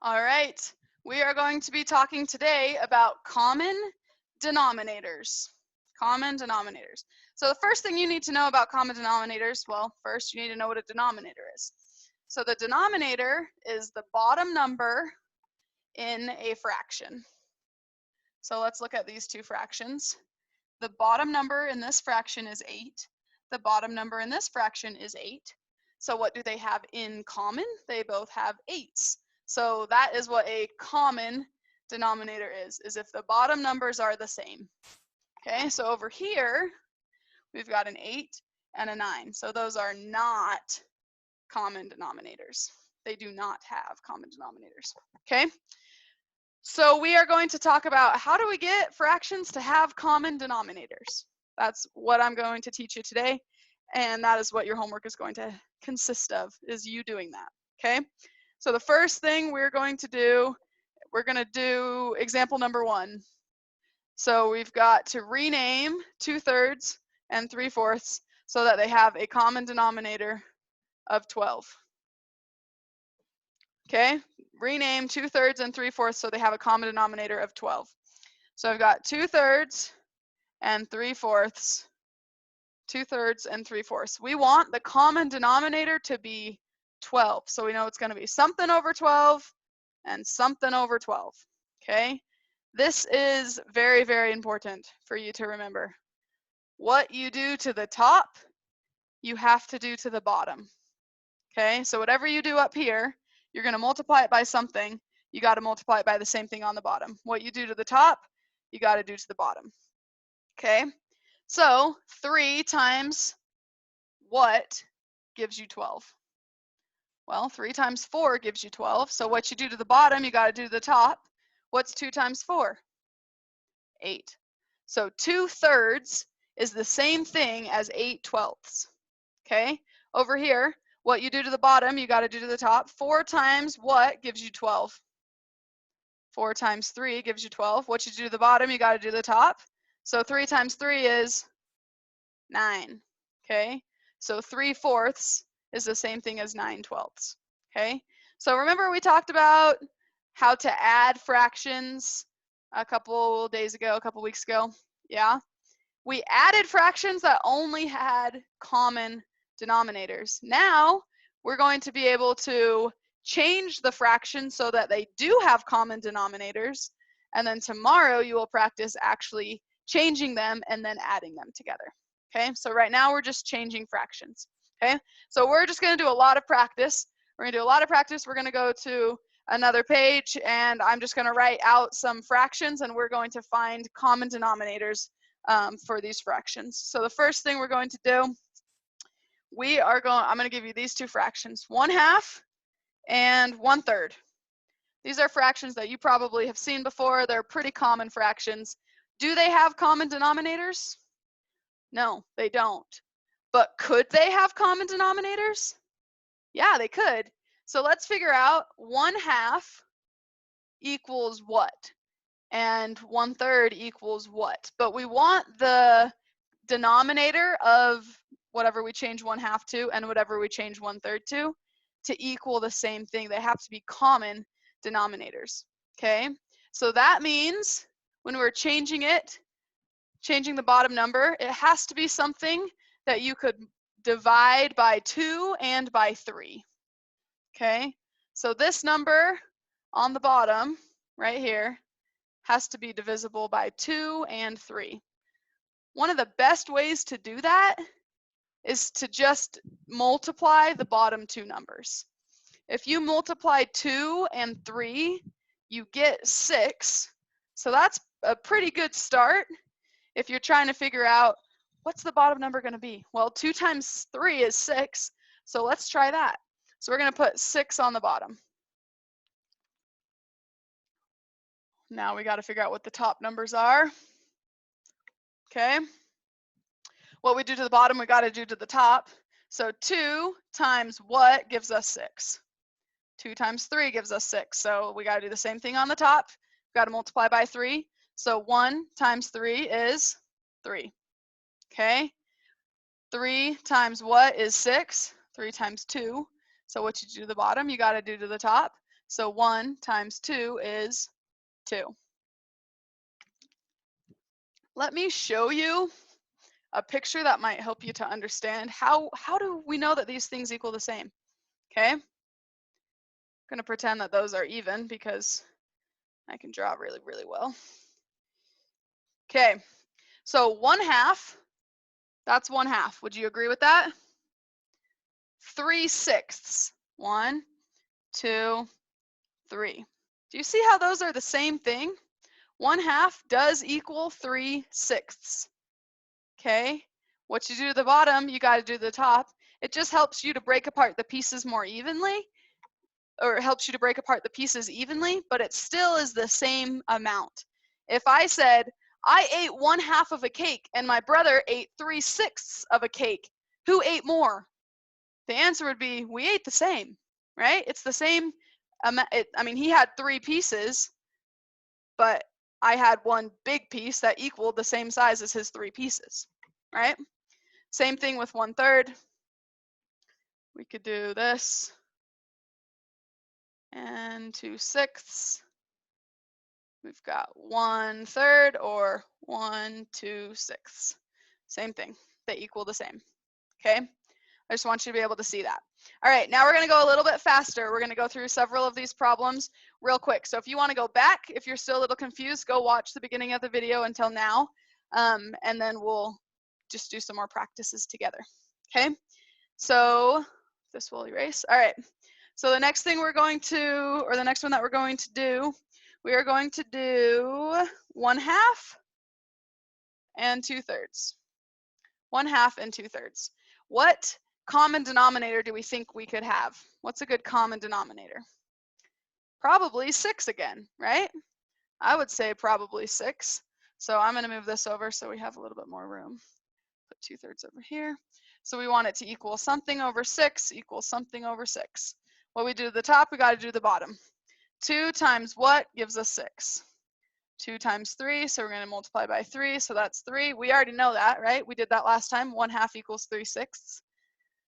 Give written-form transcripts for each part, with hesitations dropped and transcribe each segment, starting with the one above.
All right, we are going to be talking today about common denominators. Common denominators. So the first thing you need to know about common denominators, well, first you need to know what a denominator is. So the denominator is the bottom number in a fraction. So let's look at these two fractions. The bottom number in this fraction is 8. The bottom number in this fraction is 8. So what do they have in common? They both have 8s. So that is what a common denominator is if the bottom numbers are the same. Okay, so over here, we've got an 8 and a 9. So those are not common denominators. They do not have common denominators. Okay, so we are going to talk about how do we get fractions to have common denominators. That's what I'm going to teach you today, and that is what your homework is going to consist of, is you doing that. Okay, so the first thing we're going to do example number 1. So we've got to rename 2/3 and 3/4 so that they have a common denominator of 12. Okay, rename 2/3 and 3/4 so they have a common denominator of 12. So I've got 2/3 and 3/4, 2/3 and 3/4. We want the common denominator to be 12. So we know it's going to be something over 12 and something over 12. Okay, this is very, very important for you to remember. What you do to the top, you have to do to the bottom. Okay, so whatever you do up here, you're going to multiply it by something. You got to multiply it by the same thing on the bottom. What you do to the top, you got to do to the bottom. Okay, so 3 times what gives you 12? Well, 3 times 4 gives you 12. So what you do to the bottom, you got to do to the top. What's 2 times 4? 8. So 2/3 is the same thing as 8/12. Okay, over here, what you do to the bottom, you got to do to the top. 4 times what gives you 12? 4 times 3 gives you 12. What you do to the bottom, you got to do to the top. So 3 times 3 is 9. Okay, so 3/4 is the same thing as 9/12. Okay, so remember we talked about how to add fractions a couple weeks ago. Yeah, we added fractions that only had common denominators. Now we're going to be able to change the fractions so that they do have common denominators, and then tomorrow you will practice actually changing them and then adding them together. Okay, so right now we're just changing fractions. Okay, so we're just going to do a lot of practice. We're going to do a lot of practice. We're going to go to another page, and I'm just going to write out some fractions, and we're going to find common denominators for these fractions. So the first thing we're going to do, I'm going to give you these two fractions, 1/2 and 1/3. These are fractions that you probably have seen before. They're pretty common fractions. Do they have common denominators? No, they don't. But could they have common denominators? Yeah, they could. So let's figure out 1/2 equals what? And 1/3 equals what? But we want the denominator of whatever we change 1/2 to and whatever we change 1/3 to equal the same thing. They have to be common denominators. Okay, so that means when we're changing the bottom number, it has to be something that you could divide by 2 and by 3. Okay, so this number on the bottom right here has to be divisible by 2 and 3. One of the best ways to do that is to just multiply the bottom two numbers. If you multiply 2 and 3, you get 6. So that's a pretty good start if you're trying to figure out what's the bottom number going to be. Well, 2 times 3 is 6, so let's try that. So we're going to put 6 on the bottom. Now we got to figure out what the top numbers are. Okay. What we do to the bottom, we got to do to the top. So 2 times what gives us 6? 2 times 3 gives us 6. So we got to do the same thing on the top. We've got to multiply by 3. So 1 times 3 is 3. Okay. 3 times what is 6? 3 times 2. So what you do to the bottom, you got to do to the top. So 1 times 2 is 2. Let me show you a picture that might help you to understand how do we know that these things equal the same. Okay, I'm going to pretend that those are even because I can draw really, really well. Okay, so 1/2, that's 1/2. Would you agree with that? 3/6. 1, 2, 3. Do you see how those are the same thing? 1/2 does equal 3/6. Okay, what you do to the bottom, you got to do to the top. It just helps you to break apart the pieces more evenly, or it helps you to break apart the pieces evenly, but it still is the same amount. If I said, I ate 1/2 of a cake and my brother ate 3/6 of a cake, who ate more? The answer would be, we ate the same, right? It's the same amount. I mean, he had 3 pieces, but I had one big piece that equaled the same size as his 3 pieces, right? Same thing with 1/3. We could do this. And 2/6. We've got 1/3 or 1/2/6. Same thing. They equal the same. Okay? I just want you to be able to see that. All right, now we're going to go a little bit faster. We're going to go through several of these problems real quick. So if you want to go back, if you're still a little confused, go watch the beginning of the video until now, and then we'll just do some more practices together. Okay? So this will erase. All right. So the next thing we're going to, or the next one that we're going to do, we are going to do 1/2 and 2/3. 1/2 and 2/3. What common denominator do we think we could have? What's a good common denominator? Probably 6 again, right? I would say probably 6. So I'm going to move this over so we have a little bit more room. Put 2/3 over here. So we want it to equal something over 6 equals something over 6. What we do to the top, we got to do the bottom. 2 times what gives us 6? 2 times 3, so we're going to multiply by 3, so that's 3. We already know that, right? We did that last time. 1/2 equals 3/6.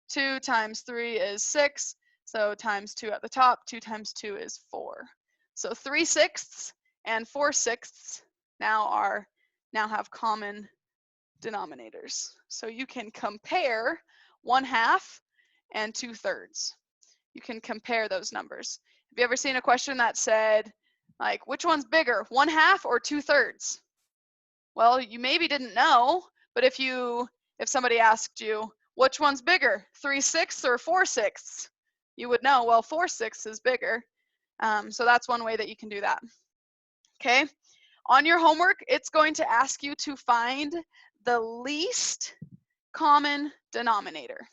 2 times 3 is 6, so times 2 at the top. 2 times 2 is 4. So 3/6 and 4/6 now have common denominators. So you can compare 1/2 and 2/3. You can compare those numbers. Have you ever seen a question that said, like, which one's bigger, 1/2 or 2/3? Well, you maybe didn't know, but if somebody asked you, which one's bigger, 3/6 or 4/6? You would know, well, 4/6 is bigger. So that's one way that you can do that. Okay, on your homework, it's going to ask you to find the least common denominator.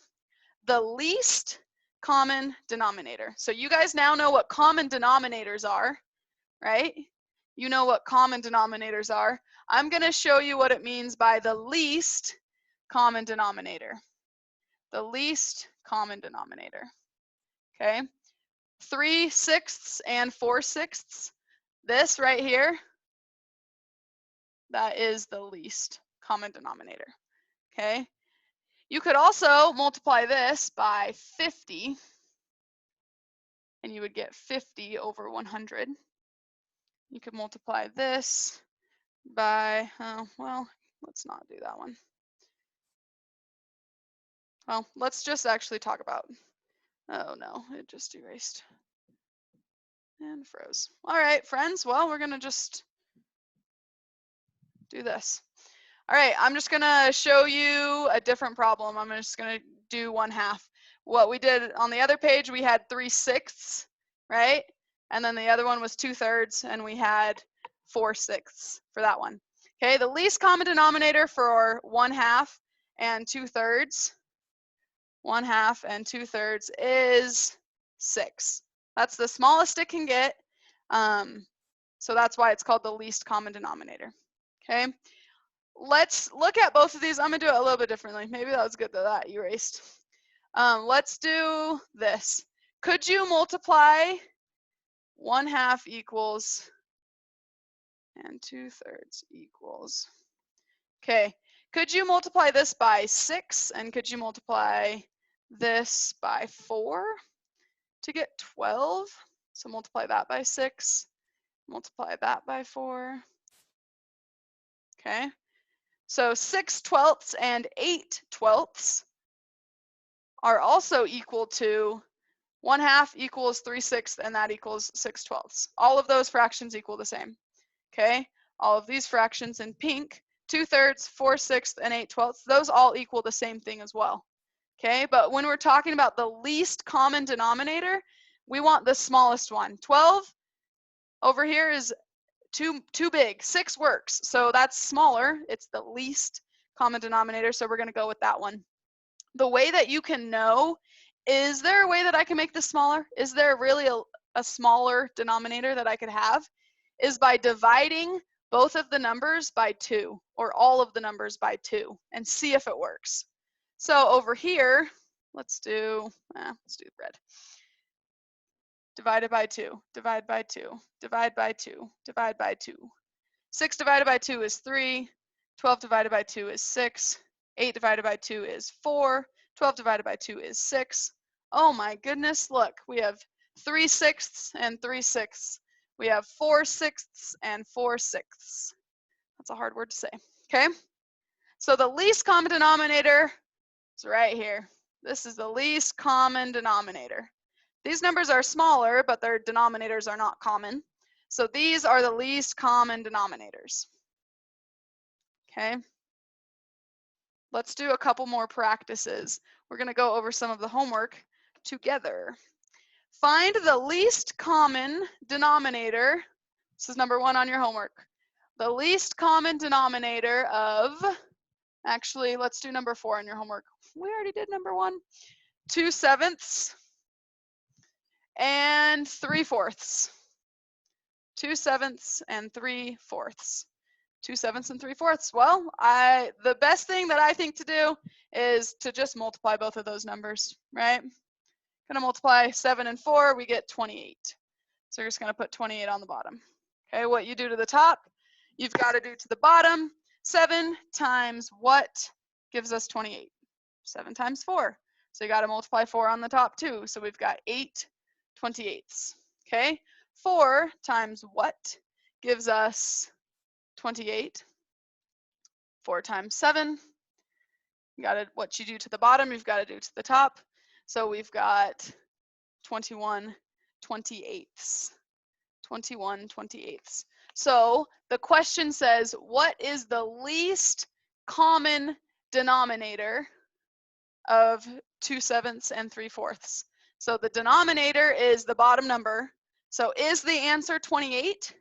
The least common denominator. So you guys now know what common denominators are, right? You know what common denominators are. I'm going to show you what it means by the least common denominator. The least common denominator. Okay? 3/6 and 4/6. This right here, that is the least common denominator. Okay? You could also multiply this by 50, and you would get 50 over 100. You could multiply this by, well, let's not do that one. Well, let's just actually talk about, oh no, it just erased and froze. All right, friends, well, we're gonna just do this. All right, I'm just gonna show you a different problem. I'm just gonna do 1/2. What we did on the other page, we had 3/6, right? And then the other one was 2/3, and we had 4/6 for that one. Okay, the least common denominator for 1/2 and 2/3, 1/2 and 2/3 is 6. That's the smallest it can get. So that's why it's called the least common denominator. Okay. Let's look at both of these. I'm gonna do it a little bit differently. Maybe that was good that that erased. Let's do this. Could you multiply 1/2 equals and 2/3 equals? Okay. Could you multiply this by 6, and could you multiply this by 4 to get 12? So multiply that by 6, multiply that by 4. Okay, so 6/12 and 8/12 are also equal to 1/2 equals 3/6, and that equals 6/12. All of those fractions equal the same. Okay, all of these fractions in pink, 2/3, 4/6, and 8/12, those all equal the same thing as well. Okay, but when we're talking about the least common denominator, we want the smallest one. 12 over here is too big. 6 works, so that's smaller. It's the least common denominator, so we're going to go with that one. The way that you can know, is there a way that I can make this smaller? Is there really a smaller denominator that I could have? Is by dividing both of the numbers by 2, or all of the numbers by 2, and see if it works. So over here, let's do red. Divided by 2, divide by 2, divide by 2, divide by 2. 6 divided by 2 is 3, 12 divided by 2 is 6, 8 divided by 2 is 4, 12 divided by 2 is 6. Oh my goodness, look, we have 3/6 and 3/6. We have 4/6 and 4/6. That's a hard word to say. Okay, so the least common denominator is right here. This is the least common denominator. These numbers are smaller, but their denominators are not common. So these are the least common denominators. Okay, let's do a couple more practices. We're going to go over some of the homework together. Find the least common denominator. This is number 1 on your homework. The least common denominator of, actually, let's do number 4 on your homework. We already did number 1. 2/7 and 3/4. 2/7 and 3/4. 2/7 and 3/4. Well, the best thing that I think to do is to just multiply both of those numbers, right? Gonna multiply 7 and 4, we get 28. So you're just gonna put 28 on the bottom. Okay, what you do to the top, you've got to do to the bottom. 7 times what gives us 28? 7 times 4. So you got to multiply 4 on the top too. So we've got 8/28. Okay, 4 times what gives us 28? 4 times 7. You got to, what you do to the bottom, you've got to do to the top. So we've got 21/28. 21/28. So the question says, what is the least common denominator of 2/7 and 3/4? So the denominator is the bottom number. So is the answer 28?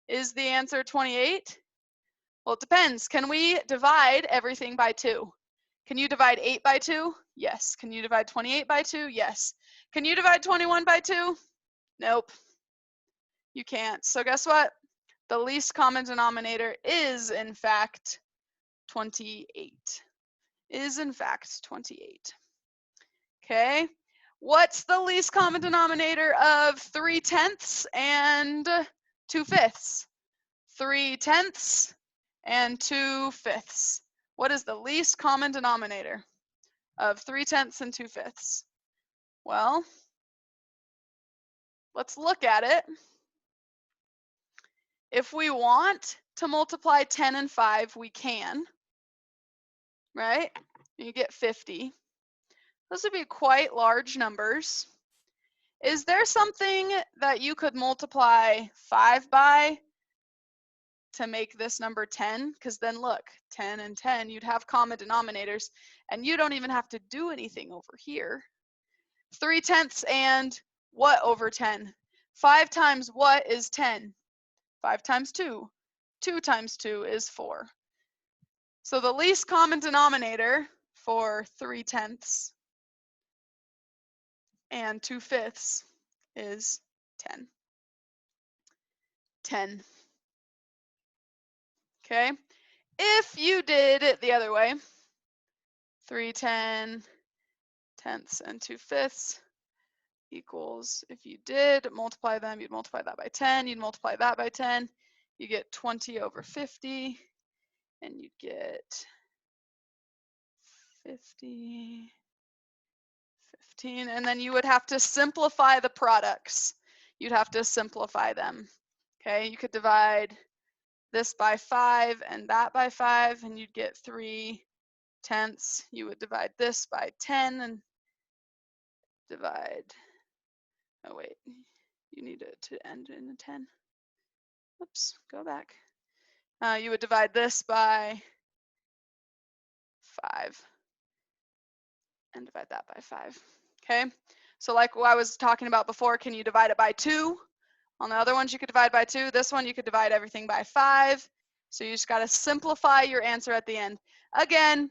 Is the answer 28? Well, it depends. Can we divide everything by 2? Can you divide 8 by 2? Yes. Can you divide 28 by 2? Yes. Can you divide 21 by 2? Nope. You can't. So guess what? The least common denominator is, in fact, 28. Is, in fact, 28. Okay. What's the least common denominator of 3/10 and 2/5? 3/10 and 2/5. What is the least common denominator of 3/10 and 2/5? Well, let's look at it. If we want to multiply 10 and 5, we can, right? You get 50. Those would be quite large numbers. Is there something that you could multiply 5 by to make this number 10? Because then look, 10 and 10, you'd have common denominators, and you don't even have to do anything over here. 3/10 and what over 10? 5 times what is 10? 5 times 2. 2 times 2 is 4. So the least common denominator for 3/10 and 2/5 is 10. 10. Okay. If you did it the other way, 3/10 tenths and 2/5 equals, if you did multiply them, you'd multiply that by 10, you'd multiply that by 10, you get 20/50, and you'd get 50, 15, and then you would have to simplify the products. you'd have to simplify them. Okay, you could divide this by 5 and that by 5, and you'd get 3/10. You would divide this by 10 and divide, oh wait, you need it to end in a 10. Oops, go back. You would divide this by 5 and divide that by 5. Okay, so like what I was talking about before, can you divide it by 2? On the other ones, you could divide by 2. This one, you could divide everything by 5. So you just got to simplify your answer at the end. Again,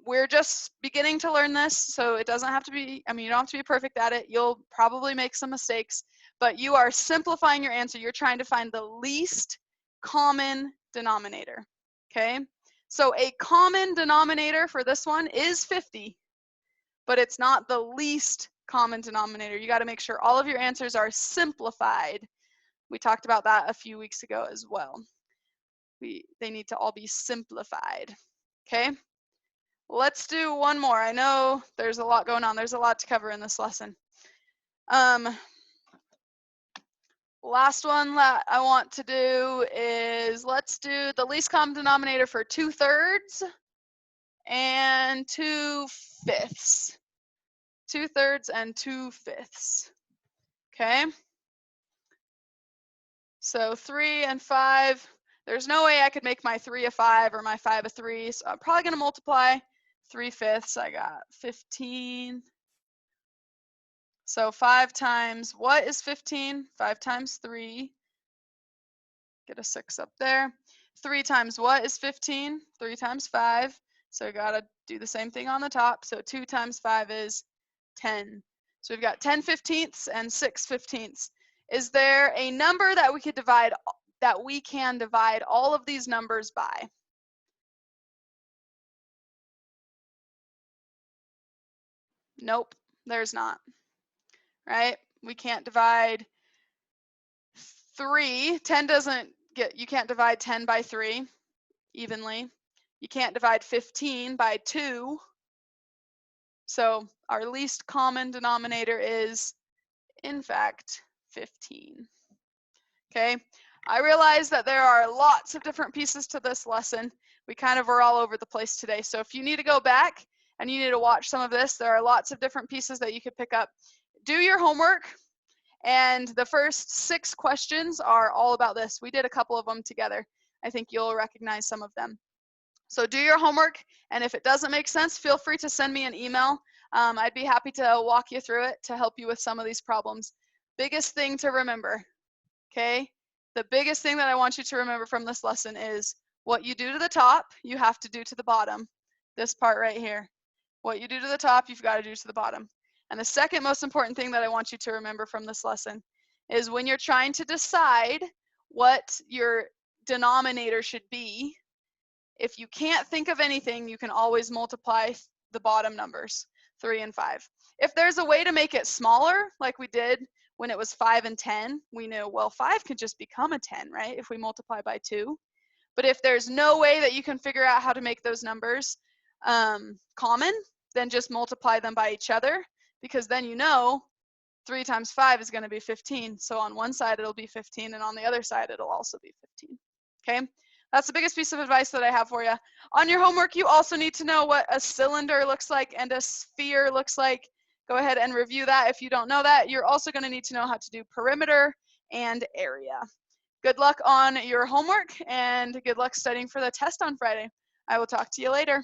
we're just beginning to learn this, so it doesn't have to be, I mean, you don't have to be perfect at it. You'll probably make some mistakes, but you are simplifying your answer. You're trying to find the least common denominator, okay? So a common denominator for this one is 50, but it's not the least common denominator. You got to make sure all of your answers are simplified. We talked about that a few weeks ago as well. They need to all be simplified, okay? Let's do one more. I know there's a lot going on. There's a lot to cover in this lesson. Last one that I want to do is, let's do the least common denominator for 2/3 and 2/5. 2/3 and 2/5. Okay? So 3 and 5. There's no way I could make my 3 a 5 or my 5 a 3. So I'm probably going to multiply 3/5. I got 15. So 5 times, what is 15? 5 times 3. Get a 6 up there. 3 times what is 15? 3 times 5. So we got to do the same thing on the top. So 2 times 5 is 10. So we've got 10/15 and 6/15. Is there a number that we could divide, that we can divide all of these numbers by? Nope, there's not. Right? We can't divide 3. 10 doesn't get, you can't divide 10 by 3 evenly. You can't divide 15 by 2. So our least common denominator is, in fact, 15. Okay, I realize that there are lots of different pieces to this lesson. We kind of were all over the place today. So if you need to go back and you need to watch some of this, there are lots of different pieces that you could pick up. Do your homework. And the first 6 questions are all about this. We did a couple of them together. I think you'll recognize some of them. So do your homework, and if it doesn't make sense, feel free to send me an email. I'd be happy to walk you through it to help you with some of these problems. Biggest thing to remember, okay? The biggest thing that I want you to remember from this lesson is what you do to the top, you have to do to the bottom. This part right here. What you do to the top, you've got to do to the bottom. And the second most important thing that I want you to remember from this lesson is when you're trying to decide what your denominator should be, if you can't think of anything, you can always multiply the bottom numbers, 3 and 5. If there's a way to make it smaller, like we did when it was 5 and 10, we knew, well, 5 could just become a 10, right, if we multiply by 2. But if there's no way that you can figure out how to make those numbers common, then just multiply them by each other, because then you know 3 times 5 is going to be 15. So on one side it'll be 15, and on the other side it'll also be 15. Okay? That's the biggest piece of advice that I have for you. On your homework, you also need to know what a cylinder looks like and a sphere looks like. Go ahead and review that if you don't know that. You're also going to need to know how to do perimeter and area. Good luck on your homework, and good luck studying for the test on Friday. I will talk to you later.